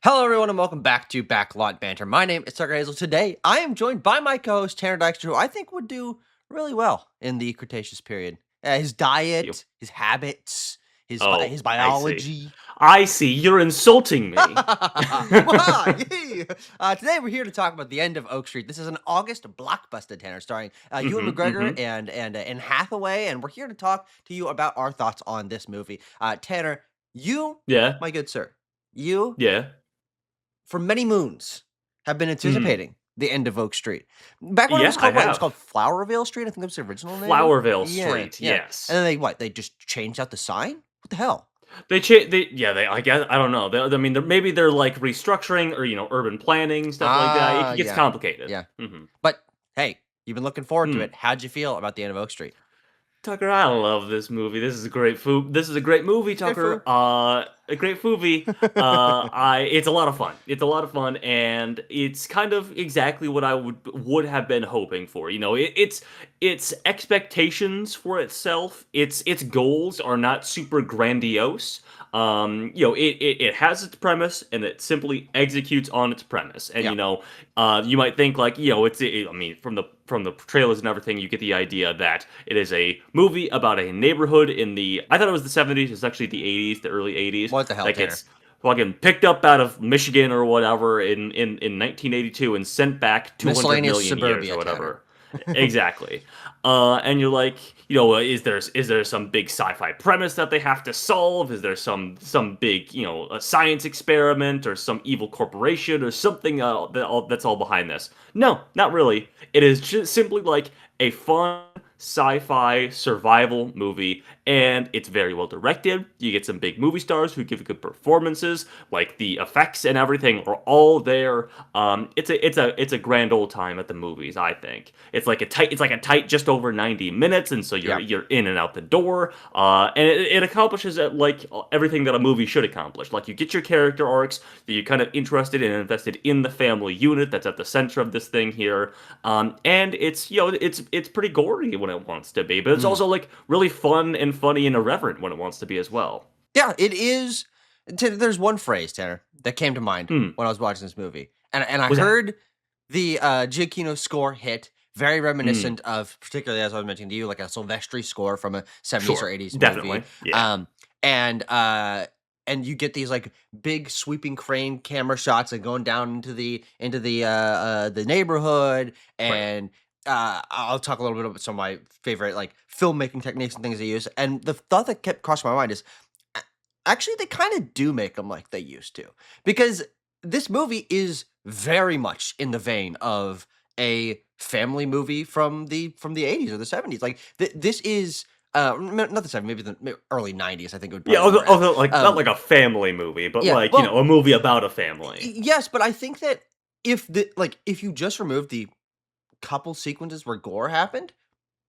Hello, everyone, and welcome back to Backlot Banter. My name is Tucker Hazel. Today, I am joined by my co-host Tanner Dykstra, who I think would do really well in the Cretaceous period. His You. diet, his habits, Oh, his I see. biology. I see. You're insulting me. Wah, yay! Today, we're here to talk about the end of Oak Street. This is an August blockbuster, Tanner, starring Ewan McGregor Mm-hmm. and Hathaway, and we're here to talk to you about our thoughts on this movie. Tanner, you, Yeah, my good sir, you yeah. for many moons have been Mm. anticipating the end of Oak Street. Back when it Yeah, was I called what? It was called have. Flowerville Street. I think that was the original name. Flowerville Yeah, Street, yeah. And yes. then they what? They just changed out the sign. What the hell? I guess, I don't know. I mean, maybe they're like restructuring or, urban planning, stuff like that. It gets Yeah, complicated. yeah. Mm-hmm. But hey, you've been looking forward to Hmm. it. How'd you feel about the end of Oak Street? Tucker, I love this movie. This is a great This is a great movie, Okay, Tucker. foo. A great movie. It's a lot of fun. It's a lot of fun, and it's kind of exactly what I would have been hoping for. Its expectations for itself. Its goals are not super grandiose. It has its premise, and it simply executes on its premise. And Yeah. you might think like, I mean, from the trailers and everything, you get the idea that it is a movie about a neighborhood I thought it was the 70s, it's actually the 80s, the early 80s, What the hell, that Tanner? gets fucking picked up out of Michigan or whatever in 1982 and sent back 200 Miscellaneous million years or suburbia, Tanner. whatever. Exactly. And you're like, is there some big sci-fi premise that they have to solve? Is there some big, a science experiment or some evil corporation or something that's all behind this? No, not really. It is just simply like a fun sci-fi survival movie, and it's very well directed. You get some big movie stars who give good performances. Like the effects and everything are all there. It's a grand old time at the movies. I think it's like a tight just over 90 minutes, and so you're Yeah. you're in and out the door. And it accomplishes like everything that a movie should accomplish. Like you get your character arcs, that you're kind of interested and invested in the family unit that's at the center of this thing here. And it's pretty gory when it wants to be, but it's Mm. also like really fun and funny and irreverent when it wants to be as well. Yeah, it is. There's one phrase, Tanner, that came to mind Hmm. when I was watching this movie, and I Was that? heard the Giacchino score hit, very Hmm. reminiscent of, particularly as I was mentioning to you, like a Silvestri score from a 70s or Sure. 80s movie. Definitely. Yeah. Um, and uh, and you get these like big sweeping crane camera shots and going down into the neighborhood, Right. and I'll talk a little bit about some of my favorite like filmmaking techniques and things they use. And the thought that kept crossing my mind is, a- actually, they kind of do make them like they used to, because this movie is very much in the vein of a family movie from the 80s or the 70s. Like this is not the 70s, maybe the early 90s. I think it would Yeah. probably be more apt. Like not like a family movie, but Yeah, like well, a movie about a family. yes, but I think that if you just remove the couple sequences where gore happened,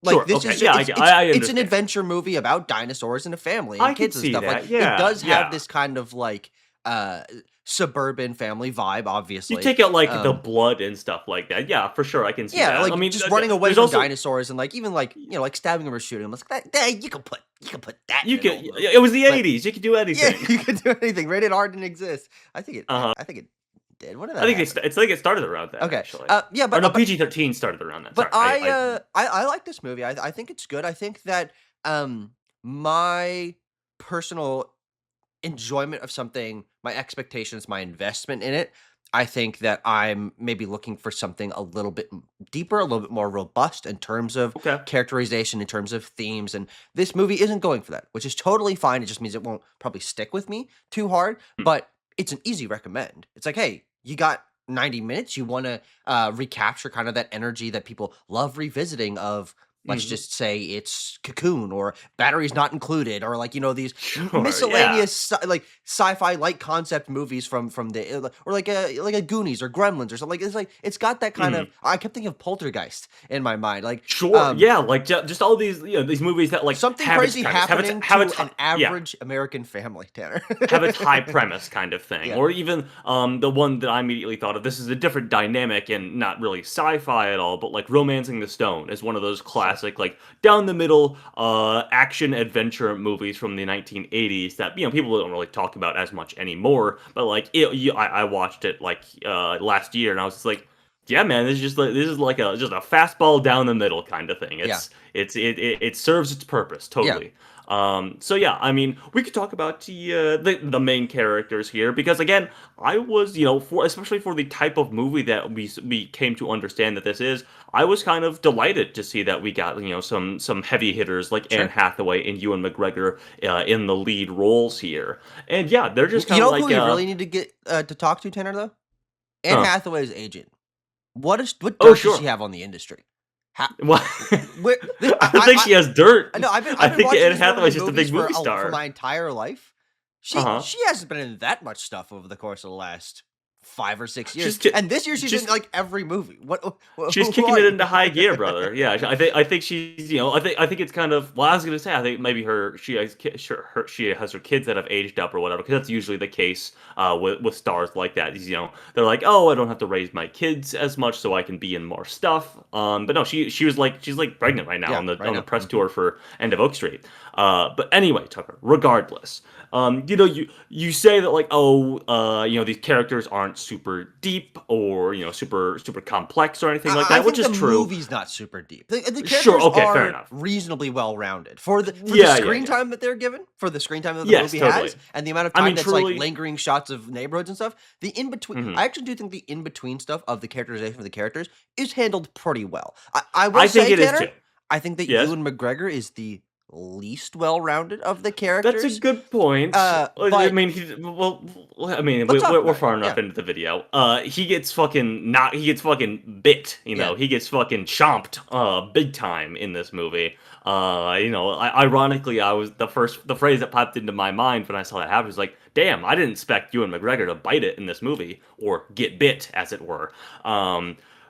like, Sure. this Okay. is Yeah. I it's an understand. adventure movie about dinosaurs and a family I and could kids and see stuff. Like, that. it Yeah. does have Yeah. this kind of, like, uh, suburban family vibe, You obviously. take out like the Um, blood and stuff like that. Yeah, for sure. I can see yeah, that. I like, mean, just running away there's from also dinosaurs and, like, even, like, like, stabbing them or shooting them. It's like, that you can put that in you an could. old It movie. was the But, '80s. You could do yeah, anything. you could do anything. Rated R didn't exist. Uh-huh. I think it did. When did I that think happen? it's like it started around then Okay. actually. Yeah, Or but no, PG-13 started around that. But Sorry, I I like this movie. I think it's good. I think that my personal enjoyment of something, my expectations, my investment in it, I think that I'm maybe looking for something a little bit deeper, a little bit more robust in terms of okay. characterization, in terms of themes. And this movie isn't going for that, which is totally fine. It just means it won't probably stick with me too hard, Hmm. but it's an easy recommend. It's like, hey, you got 90 minutes. You want to recapture kind of that energy that people love revisiting of, let's Mhm. just say it's Cocoon or Batteries Not Included, or like, these Sure. Yeah. miscellaneous like sci-fi light concept movies from the or like a Goonies or Gremlins or something. Like, it's got that kind of, Mhm. I kept thinking of Poltergeist in my mind. Like, Sure. Yeah. Like just all these these movies that like something have its crazy premise, happening have to its an yeah, average American family, Tanner. have its high premise kind of thing, Yeah. or even the one that I immediately thought of. This is a different dynamic and not really sci-fi at all, but like Romancing the Stone is one of those Sure. classic, like down the middle action adventure movies from the 1980s that people don't really talk about as much anymore. But like I watched it like last year, and I was just like, yeah, man, this is like a just a fastball down the middle kind of thing. Yeah. It serves its purpose Yeah. totally. So yeah, I mean, we could talk about the main characters here because again, I was for especially for the type of movie that we came to understand that this is, I was kind of delighted to see that we got some heavy hitters like Anne Sure. Hathaway and Ewan McGregor in the lead roles here, and yeah, they're just You kind of know who like we really need to get to talk to, Tanner, though? Anne huh. Hathaway's agent. What Oh dirt does she sure. have on the industry? How, Well, where, I don't think she has I dirt. know I I've been think watching Anne this woman in Hathaway's just a movies big movie for star. my entire life. Uh She huh. she hasn't been in that much stuff over the course of the last 5 or 6 years, She's ki- and this year she's in she's like every movie. She's Who kicking are it you? into high gear, brother. Yeah, I think she's I think it's kind of well. I was gonna say I think maybe she has her kids that have aged up or whatever because that's usually the case with stars like that. They're like, oh, I don't have to raise my kids as much, so I can be in more stuff. But no, she's like pregnant right now Yeah, right on the now. press tour for End of Oak Street. But anyway, Tucker. Regardless, you say that like these characters aren't super deep or super complex or anything like I that, which think is the true. movie's not super deep. The Sure, characters okay, fair are enough. reasonably well rounded for the Yeah, yeah, screen yeah. time that they're given, for the screen time that the Yes, movie totally. has, and the amount of I time mean, that's like truly. lingering shots of neighborhoods and stuff. The in between, Mhm. I actually do think the in between stuff of the characterization of the characters is handled pretty well. I will I think say, it is too. Tanner, I think that Yes, Ewan McGregor is the least well rounded of the that's a characters. good point. I But mean, I mean, let's talk we're about it. far enough Yeah, into the video. He gets fucking bit. yeah. He gets fucking chomped, big time in this movie. Ironically, the phrase that popped into my mind when I saw that happen was like, damn, I didn't expect Ewan McGregor to bite it in this movie or get bit, as it were.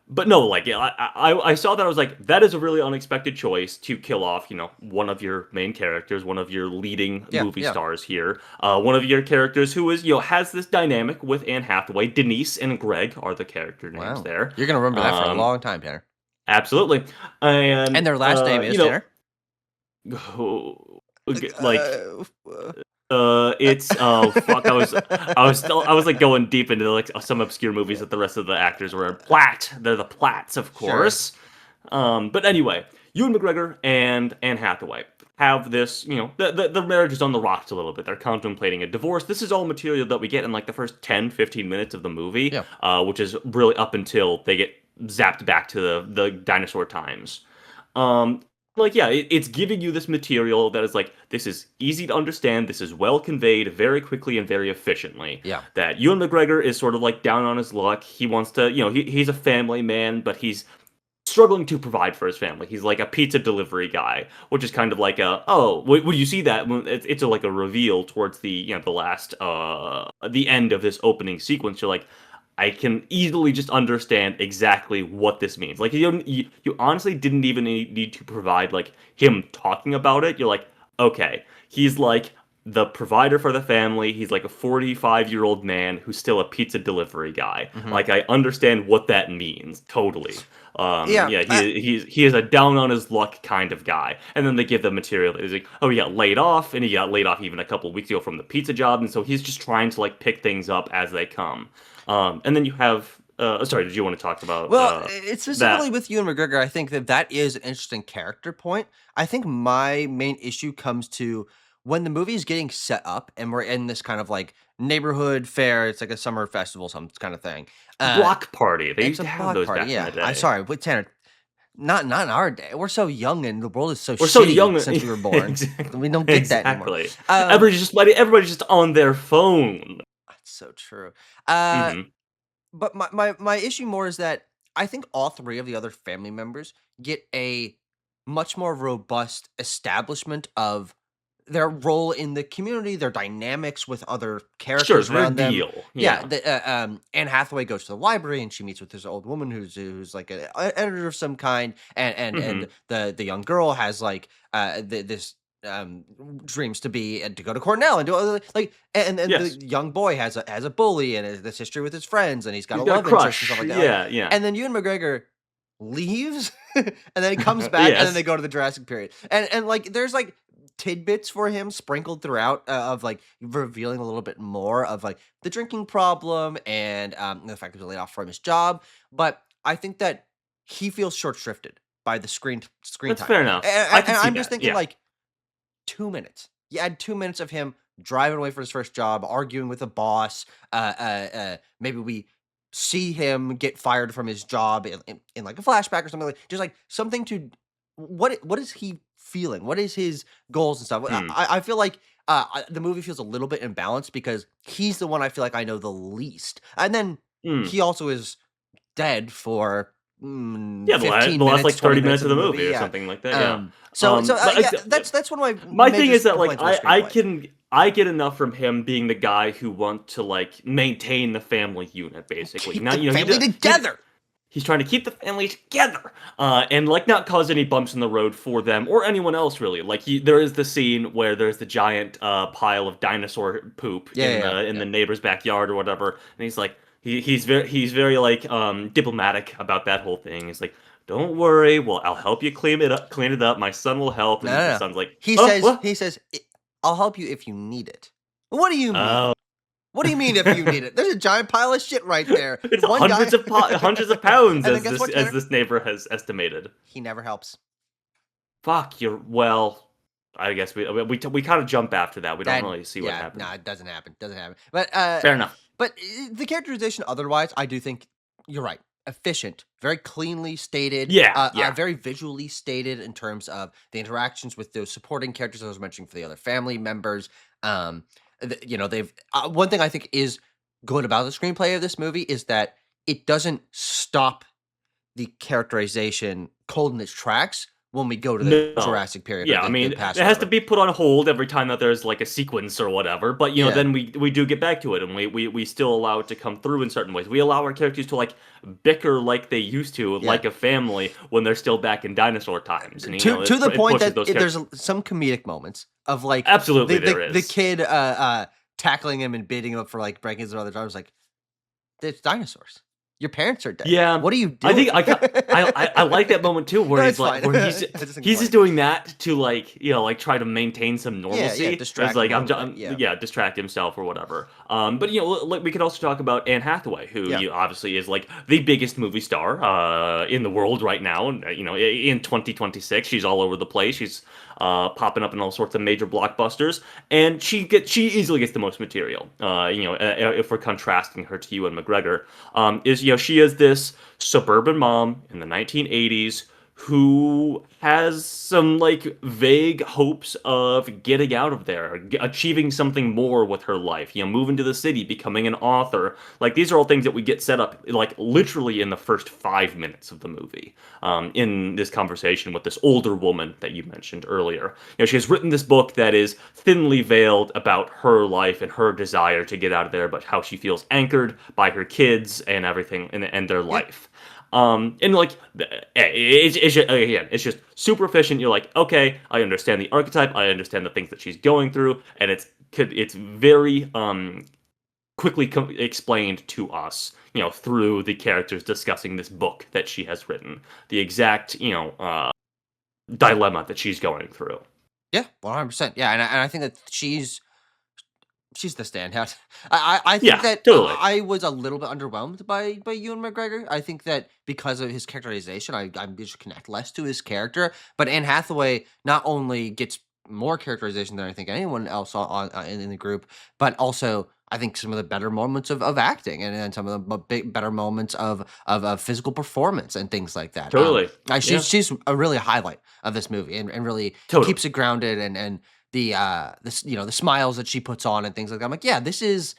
But no, like yeah, I saw that I was like, that is a really unexpected choice to kill off, one of your main characters, one of your leading Yeah, movie yeah. stars here, one of your characters who is has this dynamic with Anne Hathaway. Denise and Greg are the character names Wow. there. You're gonna remember that for a Um, long time, Tanner. Absolutely, and And their last name is Tanner. like Uh, it's oh fuck. I was like going deep into like some obscure movies that the rest of the actors were in. Platt. They're the Platts, of sure. course. But anyway, Ewan McGregor and Anne Hathaway have this. The marriage is on the rocks a little bit. They're contemplating a divorce. This is all material that we get in like the first 10-15 minutes of the movie, Yeah. which is really up until they get zapped back to the dinosaur times. Um, like yeah, it's giving you this material that is like this is easy to understand. This is well conveyed very quickly and very efficiently. Yeah. That Ewan McGregor is sort of like down on his luck. He wants to, he's a family man, but he's struggling to provide for his family. He's like a pizza delivery guy, which is kind of like when you see that it's like a reveal towards the last the end of this opening sequence. You're like, I can easily just understand exactly what this means. Like you honestly didn't even need to provide like him talking about it. You're like, okay, he's like the provider for the family. He's like a 45-year-old man who's still a pizza delivery guy. Mhm. Like I understand what that means totally. Yeah, Yeah, he is a down on his luck kind of guy. And then they give the material that is like, oh, he got laid off, and he got laid off even a couple of weeks ago from the pizza job, and so he's just trying to like pick things up as they come. And then you have, sorry, did you want to talk about well, it's specifically that? with Ewan McGregor, I think that is an interesting character point. I think my main issue comes to when the movie is getting set up and we're in this kind of like neighborhood fair. It's like a summer festival, some kind of thing. Uh, Block party. They it's used a to have block those party. back in the Yeah, I'm day. sorry, but Tanner, not in our day. We're so young and the world is so We're so young. shitty since we were born. Exactly. We don't get that anymore. Exactly. Um, Everybody's just on their phone. that's so true. Uh, Hmm. But my issue more is that I think all three of the other family members get a much more robust establishment of their role in the community, their dynamics with other Sure, characters their around them. deal. Yeah, Yeah. Anne Hathaway goes to the library and she meets with this old woman who's like an editor of some kind, and Hmm. the young girl has like this dreams to be and to go to Cornell and do other like and the Yes. young boy has a bully and this history with his friends and he's got He's a got a love interest and crush. stuff like that. Like, Yeah, yeah. and then Ewan McGregor leaves, and then he comes back, and then Yes. they go to the Jurassic period. And like there's like tidbits for him sprinkled throughout of like revealing a little bit more of like the drinking problem and the fact that he was laid off from his job. But I think that he feels short shrifted by the screen That's time. fair enough. I And can see I'm just that. thinking Yeah. like 2 minutes. You add 2 minutes of him driving away for his first job, arguing with a boss. Maybe we see him get fired from his job in like a flashback or something like just like something to what is he feeling? What is his goals and stuff? Hmm. I feel like the movie feels a little bit imbalanced because he's the one I feel like I know the least, and then Hmm. he also is dead for Yeah, the 15 last minutes, like 20 30 minutes minutes of of the the movie. movie or Yeah. something like that. Yeah. So, But yeah, that's one of my my thing major is that like complaints with the screenplay. I get enough from him being the guy who wants to like maintain the family unit basically. Keep Now the you know family he together. he's trying to keep the family together, and like not cause any bumps in the road for them or anyone else really. Like there is the scene where there's the giant pile of dinosaur poop Yeah, yeah, in yeah. the neighbor's backyard or whatever, and he's like he's very like diplomatic about that whole thing. He's like, don't worry, well I'll help you clean it up. My son will help, No, and no, the no. son's like, He oh says what? he says I'll help you if you need it. What do you Oh. mean? What do you mean if you need it? There's a giant pile of shit right there. It's One guy hundreds of pounds and then guess what, as Tanner? this neighbor has estimated. He never helps. Fuck, you're well. I guess we kind of jump after that. We don't That really see what yeah, happened. no, it doesn't happen. Doesn't happen. But Fair enough. the characterization otherwise, I do think you're right. Efficient, very cleanly stated, Yeah, yeah. very visually stated in terms of the interactions with those supporting characters I was mentioning for the other family members. They've one thing I think is good about the screenplay of this movie is that it doesn't stop the characterization cold in its tracks when we go to the No. Jurassic period or Yeah, I the mean, it past, has to whatever. be put on hold every time that there's like a sequence or whatever. But you know, Yeah, then we do get back to it, and we still allow it to come through in certain ways. We allow our characters to like bicker like they used to, yeah. like a family, when they're still back in dinosaur times. And you know, To the it point pushes that those there's characters. some comedic moments of like Absolutely, there the is. kid tackling him and beating him up for like breaking his other arms. Like it's dinosaurs. Your parents are dead. Yeah, What are you I doing? think I like that moment too, where No, he's it's like, fine. where I just think he's funny. just doing that to like, you know, like try to maintain some normalcy. It's distract like him a little bit, yeah. yeah, distract himself or whatever. But you know, like we could also talk about Anne Hathaway, who Yeah. you obviously is like the biggest movie star in the world right now, and you know, in 2026, she's all over the place. She's popping up in all sorts of major blockbusters, and she easily gets the most material. If we're contrasting her to Ewan McGregor, she is this suburban mom in the 1980s who has some like vague hopes of getting out of there, achieving something more with her life, you know, moving to the city, becoming an author. Like these are all things that we get set up like literally in the first 5 minutes of the movie, in this conversation with this older woman that you mentioned earlier. You know, she has written this book that is thinly veiled about her life and her desire to get out of there, but how she feels anchored by her kids and everything and their life. And like, it's just super efficient. You're like, okay, I understand the archetype, I understand the things that she's going through, and it's very quickly explained to us, you know, through the characters discussing this book that she has written, the exact, dilemma that she's going through. Yeah, 100%. Yeah, and I think that she's the standout. I think Yeah, that totally. I was a little bit underwhelmed by Ewan McGregor. I think that because of his characterization, I just connect less to his character. But Anne Hathaway not only gets more characterization than I think anyone else in the group, but also I think some of the better moments of acting and some of the better moments of physical performance and things like that. Totally. Yeah, She's a really highlight of this movie and really totally. keeps it grounded and the smiles that she puts on and things like that. I'm like, yeah, this is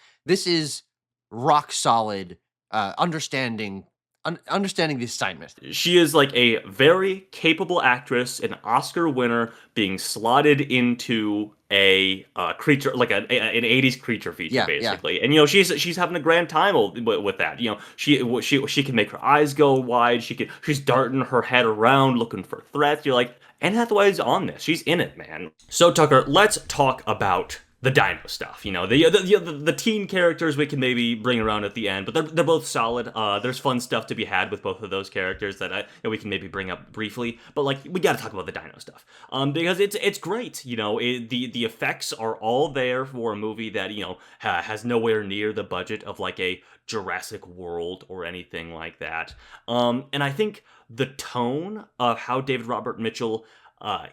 rock solid understanding the assignment. She is like a very capable actress, an Oscar winner, being slotted into a creature like an 80s creature feature, Yeah, yeah. basically. And you know, she's having a grand time with that. You know, she can make her eyes go wide. She's darting her head around looking for threats. You're like, Anne Hathaway's on this. She's in it, man. So Tucker, let's talk about the dino stuff. The teen characters we can maybe bring around at the end, but they're both solid. There's fun stuff to be had with both of those characters that we can maybe bring up briefly. But like we got to talk about the dino stuff, because it's great. The effects are all there for a movie that has nowhere near the budget of like a Jurassic World or anything like that. And I think the tone of how David Robert Mitchell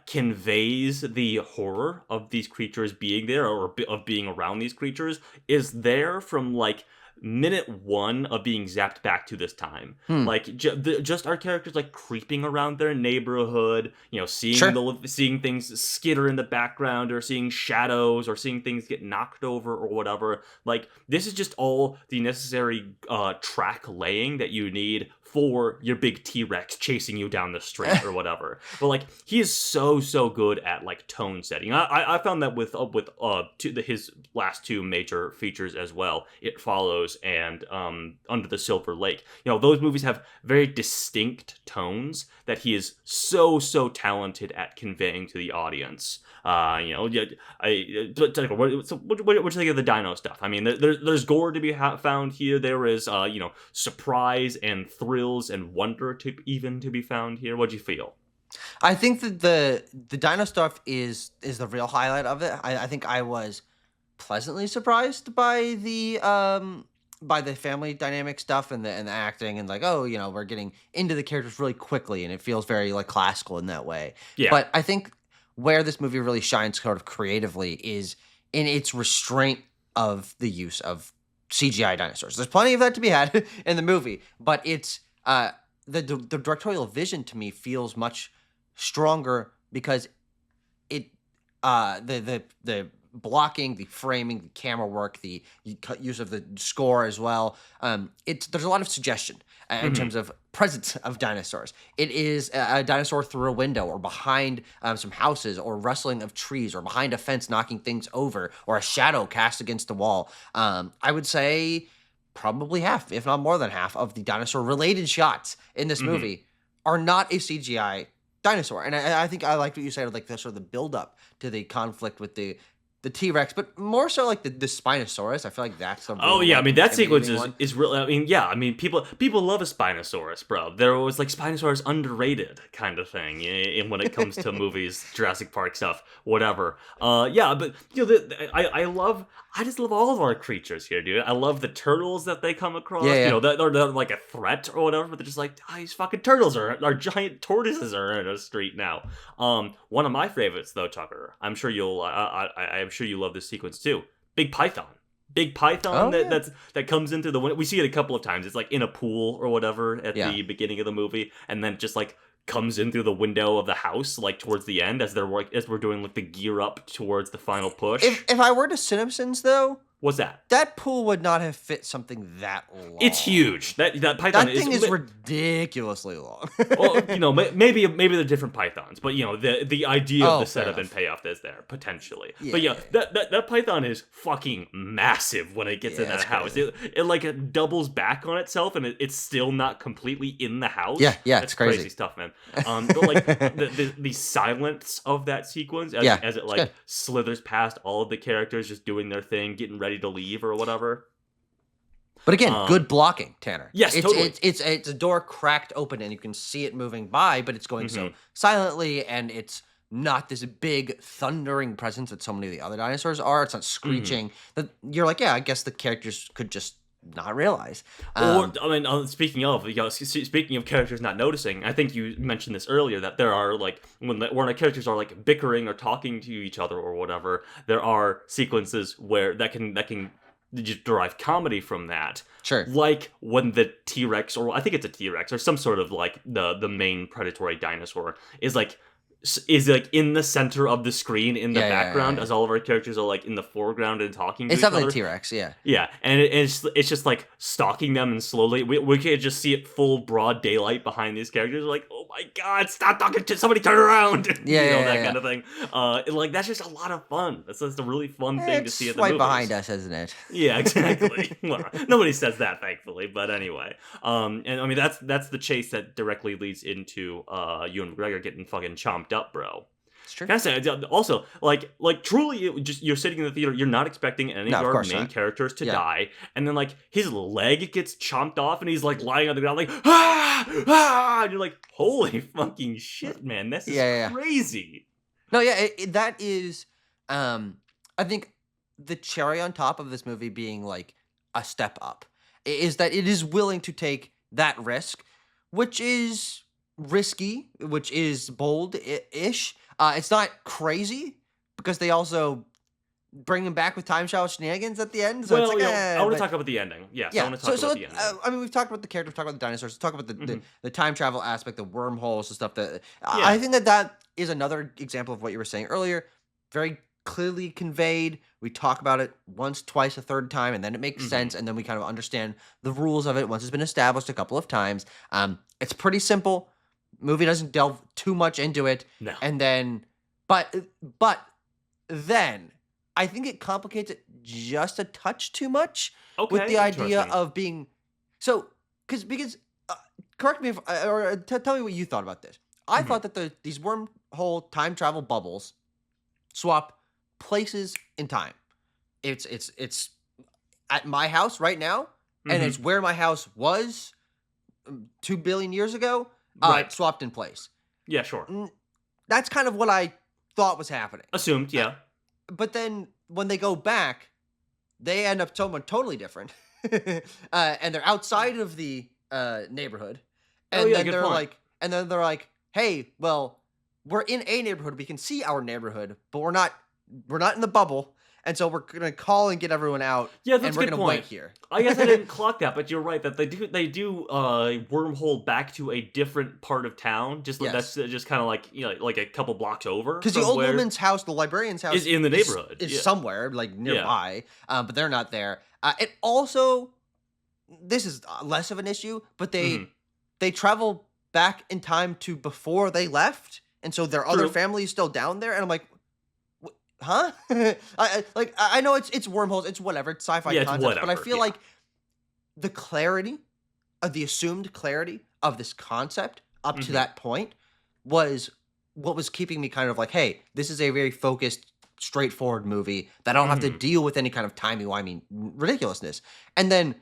conveys the horror of these creatures being there, or of being around these creatures, is there from like minute one of being zapped back to this time. Like just our characters like creeping around their neighborhood, seeing Sure. seeing things skitter in the background, or seeing shadows, or seeing things get knocked over or whatever. Like this is just all the necessary track laying that you need for your big T-Rex chasing you down the street or whatever. But like he is so good at like tone setting. I found that with his last two major features as well, It Follows and Under the Silver Lake. Those movies have very distinct tones that he is so talented at conveying to the audience. What do you think of the dino stuff? I mean, there's gore to be found here. There is, surprise and thrills and wonder to be found here. What'd you feel? I think that the dino stuff is the real highlight of it. I think I was pleasantly surprised by the family dynamic stuff and the acting, and like, we're getting into the characters really quickly, and it feels very like classical in that way. Yeah. But I think where this movie really shines sort of creatively is in its restraint of the use of CGI dinosaurs. There's plenty of that to be had in the movie, but it's the directorial vision to me feels much stronger because it the blocking, the framing, the camera work, the use of the score as well. There's a lot of suggestion in terms of presence of dinosaurs. It is a dinosaur through a window, or behind some houses, or rustling of trees, or behind a fence knocking things over, or a shadow cast against the wall. I would say probably half, if not more than half, of the dinosaur-related shots in this movie are not a CGI dinosaur. And I think I liked what you said, like the sort of the build-up to the conflict with the T-Rex, but more so like the Spinosaurus. I feel like that's a I mean that sequence one. is really. I mean people love a Spinosaurus, bro. There was like Spinosaurus underrated kind of thing in when it comes to movies, Jurassic Park stuff, whatever. But I just love all of our creatures here, dude. I love the turtles that they come across. Yeah. They're like a threat or whatever, but they're just like, these fucking turtles our giant tortoises are in a street now. One of my favorites though, Tucker. I'm sure I'm sure you love this sequence too. Big Python. That comes into the window. We see it a couple of times. It's like in a pool or whatever at the beginning of the movie, and then just like comes in through the window of the house like towards the end as we're doing like the gear up towards the final push. If I were to Simpsons though, what's that? That pool would not have fit something that long. It's huge. That python thing is ridiculously long. Well, maybe they're different pythons, but the idea of the setup enough. and payoff is there potentially. Yeah, but that python is fucking massive when it gets in that house. It like it doubles back on itself, and it's still not completely in the house. Yeah, that's it's crazy stuff, man. But like the silence of that sequence as it like slithers past all of the characters just doing their thing, getting ready to leave or whatever. But again, good blocking, Tanner. Yes, totally. It's a door cracked open and you can see it moving by, but it's going so silently, and it's not this big thundering presence that so many of the other dinosaurs are. It's not screeching. That you're like, I guess the characters could just not realize. Speaking of characters not noticing, I think you mentioned this earlier that there are like when the characters are like bickering or talking to each other or whatever, there are sequences where that can derive comedy from that. Sure. Like when the T-Rex, or I think it's a T-Rex or some sort of like the main predatory dinosaur is like in the center of the screen in the background as all of our characters are like in the foreground and talking to each other. It's definitely T-Rex, yeah. Yeah, and it's just like stalking them, and slowly we can just see it full broad daylight behind these characters. We're like, oh my god, stop talking to somebody, turn around. Kind of thing. Like that's just a lot of fun. That's just a really fun thing to see at the movies. It's right behind us, isn't it? Yeah, exactly. Well, nobody says that, thankfully, but anyway. And I mean that's the chase that directly leads into Ewan McGregor getting fucking chomped up, bro. It's true. Can I say also like truly you're sitting in the theater, you're not expecting any No, of of our course main not. characters to Yeah. die, and then like his leg gets chomped off and he's like lying on the ground like ah, and you're like, holy fucking shit, man, this is Yeah. crazy. No, yeah, that is, I think the cherry on top of this movie being like a step up is that it is willing to take that risk, which is risky, which is bold-ish. It's not crazy because they also bring him back with time travel shenanigans at the end, so it's Well, like, I want to but talk about the ending. Yes, I yeah. want to talk So about the ending. I mean, we've talked about the character, we've talked about the dinosaurs, talk about Mhm. the time travel aspect, the wormholes and stuff. That I Yeah. think that is another example of what you were saying earlier. Very clearly conveyed. We talk about it once, twice, a third time, and then it makes Mhm. sense, and then we kind of understand the rules of it once it's been established a couple of times. It's pretty simple. Movie doesn't delve too much into it, No. and then, but then I think it complicates it just a touch too much with the Okay, idea interesting. of being so because correct me if or tell me what you thought about this. I Mhm. thought that these wormhole time travel bubbles swap places in time. It's at my house right now, and it's Mhm. where my house was 2 billion years ago. Right. Swapped in place. Yeah, sure. N- That's kind of what I thought was happening. Assumed, Uh, yeah. but then when they go back, they end up someone totally different, and they're outside of the neighborhood, Oh and yeah, then good they're point. like, "Hey, well, we're in a neighborhood. We can see our neighborhood, but we're not in the bubble, and so we're gonna call and get everyone out, Yeah, and that's a we're good gonna wait point. here." I guess I didn't clock that, but you're right that they do wormhole back to a different part of town. Just like that's Yes, just kind of like like a couple blocks over because the from old where woman's house, the librarian's is house, in the is neighborhood. is Yeah, somewhere like yeah. nearby, but they're not there. It also, this is less of an issue, but Hmm. they travel back in time to before they left, and so their other True. family is still down there, and I'm like, huh? I know it's wormholes, it's whatever, it's sci-fi Yeah, it's concepts, but I whatever. feel Yeah. like the clarity of the assumed clarity of this concept up to Hmm. that point was what was keeping me kind of like, hey, this is a very focused, straightforward movie that I don't have to Hmm. deal with any kind of timey-wimey ridiculousness. And then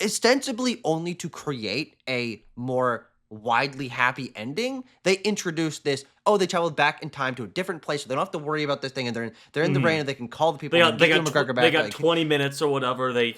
ostensibly only to create a more widely happy ending, they introduced this, oh, they traveled back in time to a different place, so they don't have to worry about this thing, and they're in the rain, Hmm. and they can call the people They and got then they get got Ewan tw- McGregor they back, got like, 20 minutes or whatever. They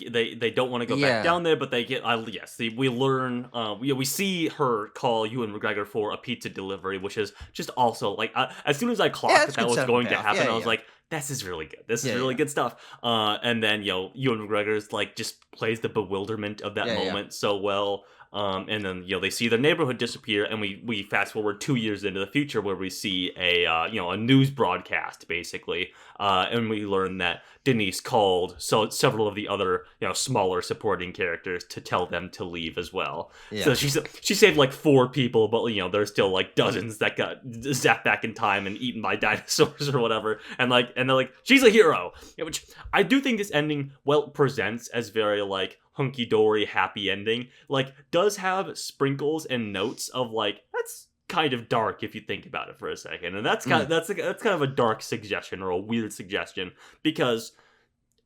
don't want to go back yeah. down there, but they get yes. We learn. We see her call Ewan McGregor for a pizza delivery, which is just also like as soon as I Yeah, clocked it's that a good was setup and going to payoff. Yeah, happen, I yeah, was yeah. like, this is really good. This is Yeah, really yeah. good stuff. And then Ewan McGregor's like just plays the bewilderment of that Yeah, yeah. moment so well. And then they see their neighborhood disappear, and we fast forward 2 years into the future where we see a news broadcast basically, and we learn that Denise called several of the other smaller supporting characters to tell them to leave as well. So Yeah. she saved like 4 people, but there's still like dozens that got zapped back in time and eaten by dinosaurs or whatever. And they're like, she's a hero, which I do think this ending presents as very like hunky dory happy ending. Like does have sprinkles and notes of like that's kind of dark if you think about it for a second, and Mm. that's kind of a dark suggestion or a weird suggestion because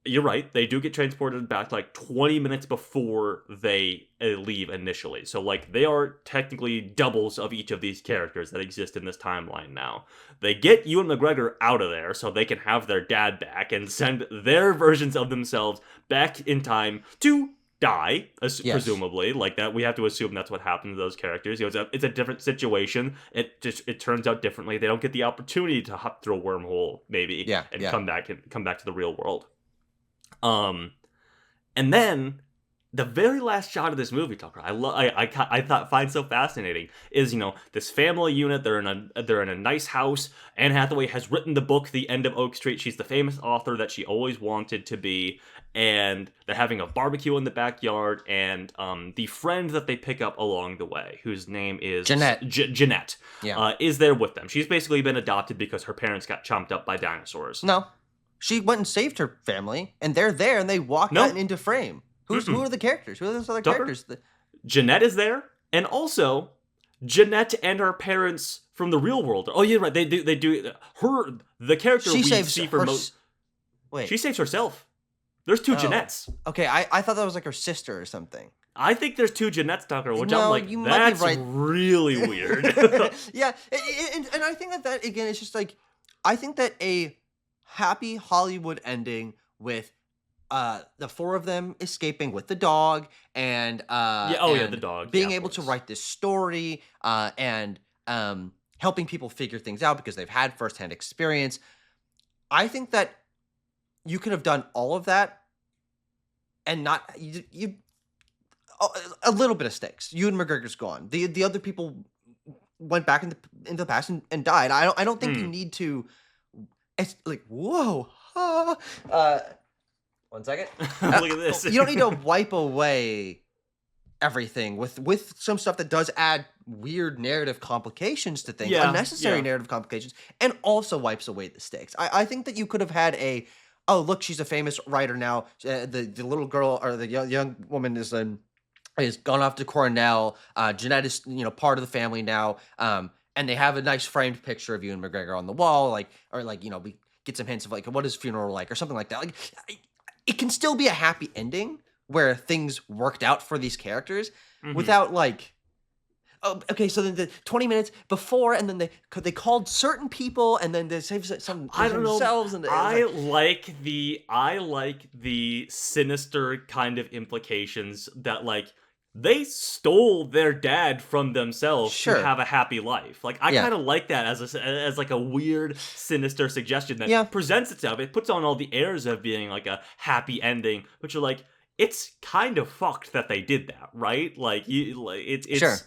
you're right. They do get transported back like 20 minutes before they leave initially. So, like, they are technically doubles of each of these characters that exist in this timeline now. They get Ewan McGregor out of there so they can have their dad back and send their versions of themselves back in time to die, Yes. presumably. Like, that, we have to assume that's what happened to those characters. It's a different situation. It turns out differently. They don't get the opportunity to hop through a wormhole, maybe, Yeah, and yeah. come back to the real world. Um, and then the very last shot of this movie, Tucker, I thought find so fascinating is this family unit. They're in a nice house. Anne Hathaway has written the book The End of Oak Street. She's the famous author that she always wanted to be, and they're having a barbecue in the backyard. And the friend that they pick up along the way, whose name is Jeanette. Jeanette, Yeah. is there with them. She's basically been adopted because her parents got chomped up by dinosaurs. No. She went and saved her family, and they're there, and they walk out and No, into frame. Who mm-mm. are the characters? Who are those other Tucker, characters? Jeanette is there, and also Jeanette and her parents from the real world. Oh yeah, right. They do. The character She we saves see for her. most. Wait. She saves herself. There's two Oh. Jeanettes. Okay. I thought that was like her sister or something. I think there's two Jeanettes, Tucker, which I'm No, like, you might be that's right. really weird. Yeah, and I think that again, it's just like I think that a happy Hollywood ending with the four of them escaping with the dog Yeah. Oh yeah, the and dog. Yeah, being of able to course. write this story and helping people figure things out because they've had firsthand experience. I think that you could have done all of that and not you a little bit of stakes. Ewan McGregor's gone. The other people went back into the past and died. I don't think you Hmm. need to. It's like whoa. Uh, 1 second. Look at this. You don't need to wipe away everything with some stuff that does add weird narrative complications to things, Yeah. unnecessary Yeah. narrative complications, and also wipes away the stakes. I think that you could have had a. Oh, look, she's a famous writer now. The little girl or the young woman is gone off to Cornell. Jeanette is part of the family now. And they have a nice framed picture of Ewan McGregor on the wall, we get some hints of like what his funeral like or something like that. Like it can still be a happy ending where things worked out for these characters Hmm. without like. Oh, okay. So then the 20 minutes before, and then they called certain people, and then they saved some I don't know. themselves, and it was I like the sinister kind of implications that like they stole their dad from themselves to sure, have a happy life. Like I yeah, kind of like that as like a weird sinister suggestion yeah, that presents itself. It puts on all the airs of being like a happy ending, but you're like it's kind of fucked that they did that, right? Like you like sure. it's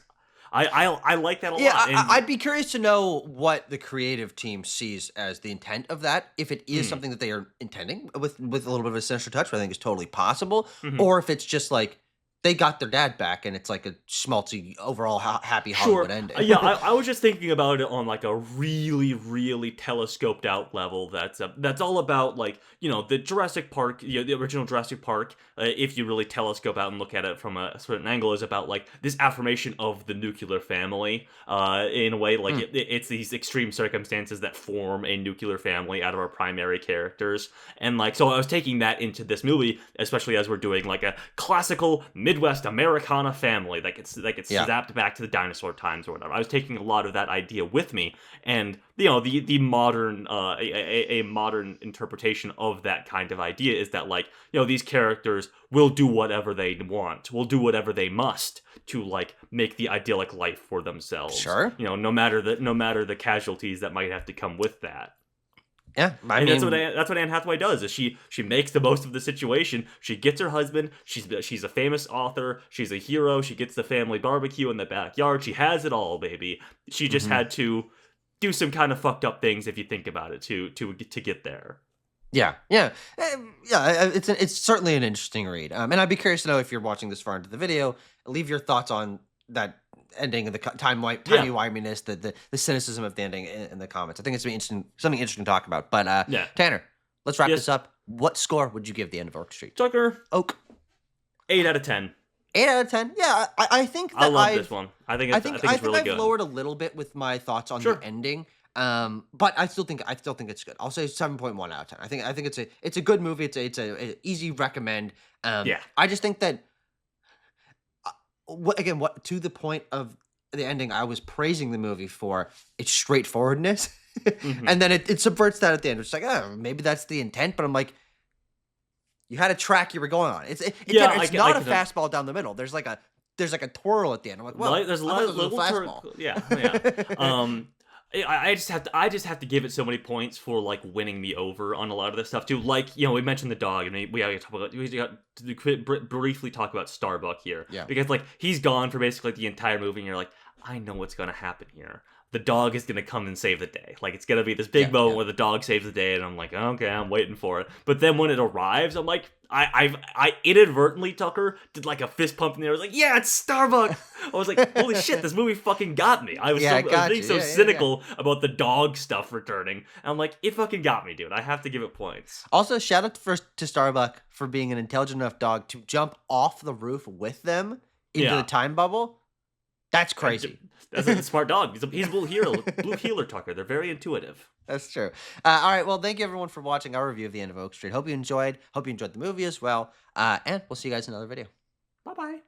I like that a Yeah, lot. And I'd be curious to know what the creative team sees as the intent of that. If it is hmm, something that they are intending with a little bit of a sinister touch, which I think is totally possible, mhm. or if it's just like they got their dad back and it's like a schmaltzy overall happy Hollywood Sure. ending. Yeah, I was just thinking about it on like a really, really telescoped out level. That's all about like the Jurassic Park, the original Jurassic Park. If you really telescope out and look at it from a certain angle, is about like this affirmation of the nuclear family. In a way, like Mm, it's these extreme circumstances that form a nuclear family out of our primary characters, and like so I was taking that into this movie, especially as we're doing like a classical Midwest Americana family, like it's yeah, zapped back to the dinosaur times or whatever. I was taking a lot of that idea with me, and the modern a modern interpretation of that kind of idea is that like these characters will do whatever they want, will do whatever they must to like make the idyllic life for themselves. sure. No matter the casualties that might have to come with that. Yeah, I And mean, that's what Anne Hathaway does. Is she makes the most of the situation. She gets her husband. She's a famous author. She's a hero. She gets the family barbecue in the backyard. She has it all, baby. She just mhm. had to do some kind of fucked up things if you think about it to get there. Yeah, yeah, it's certainly an interesting read. And I'd be curious to know if you're watching this far into the video. Leave your thoughts on that ending, the timey Yeah, wiminess, the cynicism of the ending in the comments. I think it's be interesting, something interesting to talk about. But yeah. Tanner, let's wrap Yes, this up. What score would you give the end of Oak Street? Tucker. Oak, 8 out of 10. 8 out of 10. Yeah, I think I that love this one. I think it's really I've good. lowered a little bit with my thoughts on the Sure. ending. But I still think it's good. I'll say 7.1 out of 10. I think it's a good movie. It's a easy recommend. Yeah. I just think that what to the point of the ending, I was praising the movie for its straightforwardness, Hmm. and then it subverts that at the end. It's like, oh, maybe that's the intent, but I'm like, you had a track you were going on. Yeah, Tanner, it's I not a can. fastball down the middle. There's like a twirl at the end. I'm like, well, There's a I thought lot, it was a little fastball. yeah, yeah. I just have to give it so many points for like winning me over on a lot of this stuff too. Like we mentioned the dog, and we got to talk about we got to briefly talk about Starbuck here Yeah. because like he's gone for basically the entire movie, and you're like, I know what's gonna happen here. The dog is gonna come and save the day. Like it's gonna be this big Yeah, moment yeah. where the dog saves the day, and I'm like, okay, I'm waiting for it. But then when it arrives, I'm like, I inadvertently, Tucker, did like a fist pump in the air. I was like, yeah, it's Starbuck. I was like, holy shit, this movie fucking got me. I was Yeah, so I I was got being you. so Yeah, yeah, yeah. cynical about the dog stuff returning. And I'm like, it fucking got me, dude. I have to give it points. Also, shout out to Starbuck for being an intelligent enough dog to jump off the roof with them into the Yeah. time bubble. That's And crazy. that's a smart dog. He's a blue healer Tucker. They're very intuitive. That's true. All right. Well, thank you everyone for watching our review of The End of Oak Street. Hope you enjoyed. Hope you enjoyed the movie as well. And we'll see you guys in another video. Bye bye.